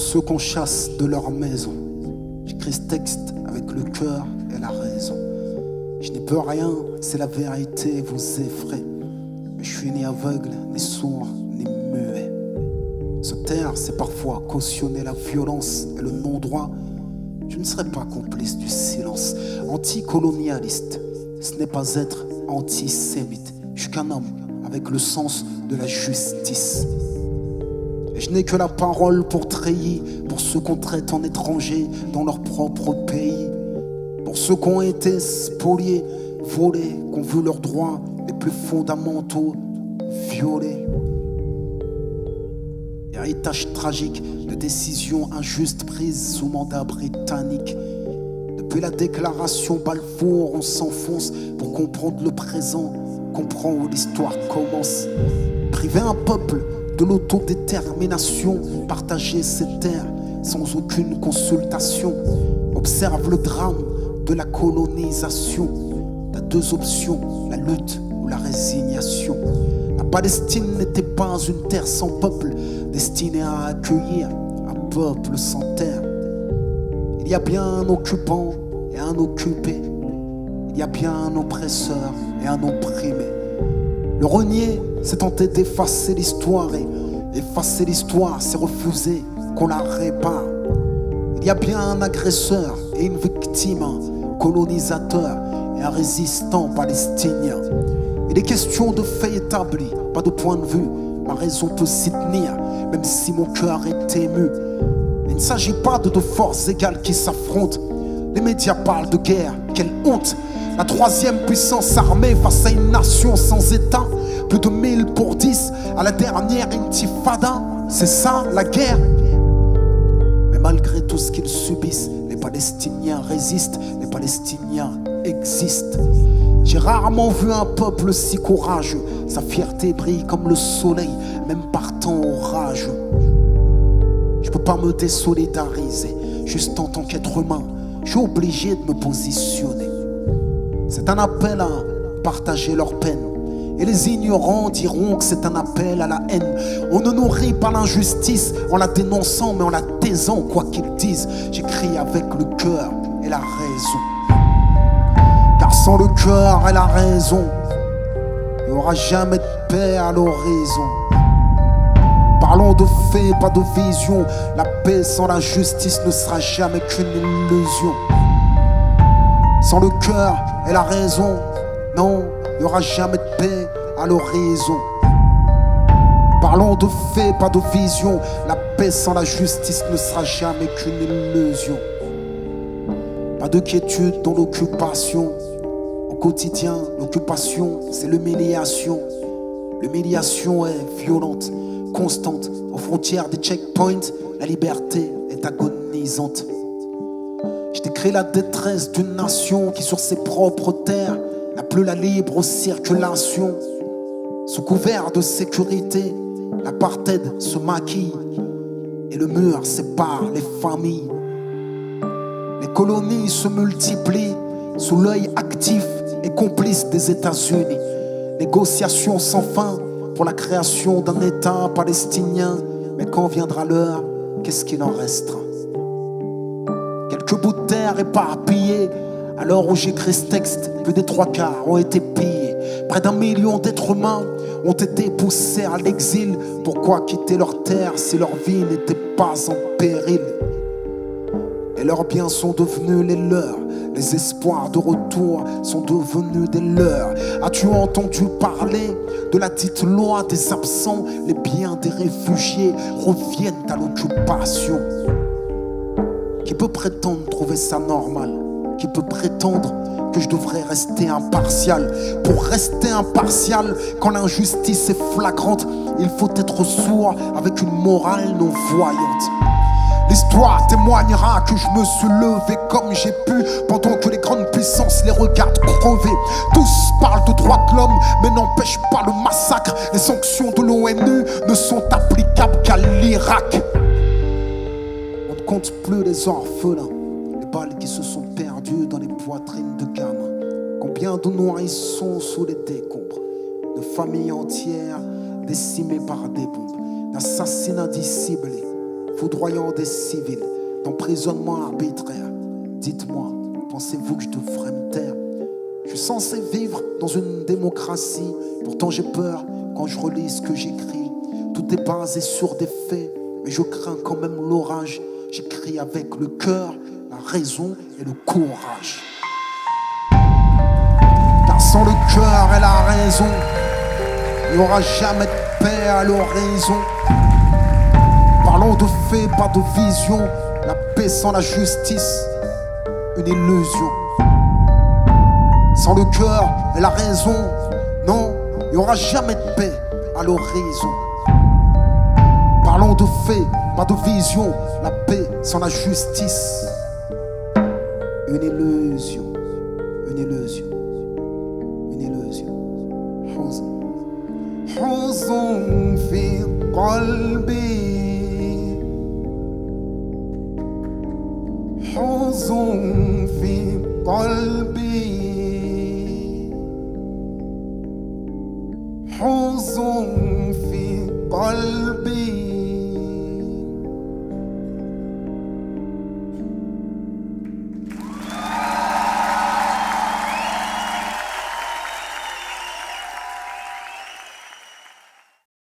ceux qu'on chasse de leur maison. J'écris ce texte avec le cœur et la raison. Je n'y peux rien, c'est la vérité vous effraie. Mais je suis ni aveugle, ni sourd, ni muet. Se taire, c'est parfois cautionner la violence et le non-droit. Je ne serai pas complice du silence. Anticolonialiste, ce n'est pas être antisémite. Je suis qu'un homme avec le sens de la justice. Et je n'ai que la parole pour treillis, pour ceux qu'on traite en étrangers dans leur propre pays, pour ceux qui ont été spoliés, volés, qui ont vu leurs droits les plus fondamentaux violés. Héritage tragique de décisions injustes prises sous mandat britannique. Depuis la déclaration Balfour, on s'enfonce pour comprendre le présent, comprendre où l'histoire commence. Priver un peuple de l'autodétermination, partager ses terres sans aucune consultation. Observe le drame de la colonisation. T'as deux options, la lutte ou la résignation. La Palestine n'était pas une terre sans peuple, destinée à accueillir un peuple sans terre. Il y a bien un occupant et un occupé. Il y a bien un oppresseur et un opprimé. Le renier, c'est tenter d'effacer l'histoire, et effacer l'histoire, c'est refuser qu'on la répare. Il y a bien un agresseur et une victime, un colonisateur et un résistant palestinien. Il est question de faits établis, pas de point de vue. Ma raison peut s'y tenir, même si mon cœur est ému. Il ne s'agit pas de deux forces égales qui s'affrontent. Les médias parlent de guerre, quelle honte! La troisième puissance armée face à une nation sans État. Plus de 1000 pour 10 à la dernière intifada. C'est ça la guerre. Mais malgré tout ce qu'ils subissent, les Palestiniens résistent, les Palestiniens existent. J'ai rarement vu un peuple si courageux. Sa fierté brille comme le soleil, même par temps orageux. Je peux pas me désolidariser, juste en tant qu'être humain, je suis obligé de me positionner. C'est un appel à partager leur peine. Et les ignorants diront que c'est un appel à la haine. On ne nourrit pas l'injustice en la dénonçant, mais en la taisant, quoi qu'ils disent. J'écris avec le cœur et la raison. Car sans le cœur et la raison, il n'y aura jamais de paix à l'horizon. Parlons de faits, pas de vision. La paix sans la justice ne sera jamais qu'une illusion. Sans le cœur et la raison, non, il n'y aura jamais de paix à l'horizon. Parlons de faits, pas de vision. La paix sans la justice ne sera jamais qu'une illusion. Pas de quiétude dans l'occupation. Au quotidien, l'occupation, c'est l'humiliation. L'humiliation est violente, constante. Aux frontières des checkpoints, la liberté est agonisante. Je décris la détresse d'une nation qui sur ses propres terres n'a plus la libre circulation. Sous couvert de sécurité, l'apartheid se maquille et le mur sépare les familles. Les colonies se multiplient sous l'œil actif et complice des États-Unis. Négociations sans fin pour la création d'un État palestinien. Mais quand viendra l'heure, qu'est-ce qu'il en restera? Quelques bouts de terre éparpillés. À l'heure où j'écris ce texte, plus des 3/4 ont été pillés. Près d'1 million d'êtres humains ont été poussés à l'exil. Pourquoi quitter leur terre si leur vie n'était pas en péril? Et leurs biens sont devenus les leurs. Les espoirs de retour sont devenus des leurs. As-tu entendu parler de la dite loi des absents? Les biens des réfugiés reviennent à l'occupation. Qui peut prétendre trouver ça normal? Qui peut prétendre que je devrais rester impartial? Pour rester impartial, quand l'injustice est flagrante, il faut être sourd avec une morale non-voyante. L'histoire témoignera que je me suis levé comme j'ai pu, pendant que les grandes puissances les regardent crever. Tous parlent de droits de l'homme, mais n'empêchent pas le massacre. Les sanctions de l'ONU ne sont applicables qu'à l'Irak. On ne compte plus les orphelins, les balles qui se sont perdues dans les poitrines de gamins. Combien de nourrissons sous les décombres, de familles entières décimées par des bombes, d'assassinats dissimulés, foudroyant des civils, d'emprisonnement arbitraire. Dites-moi, pensez-vous que je devrais me taire? Je suis censé vivre dans une démocratie, pourtant j'ai peur quand je relis ce que j'écris. Tout est basé sur des faits, mais je crains quand même l'orage. J'écris avec le cœur, la raison et le courage. Car sans le cœur et la raison, il n'y aura jamais de paix à l'horizon. Parlons de faits, pas de vision. La paix sans la justice, une illusion. Sans le cœur et la raison, non, il n'y aura jamais de paix à l'horizon. Parlons de faits, pas de vision. La paix sans la justice, une illusion, une illusion, une illusion. حزن في قلبي، حزن في قلبي، حزن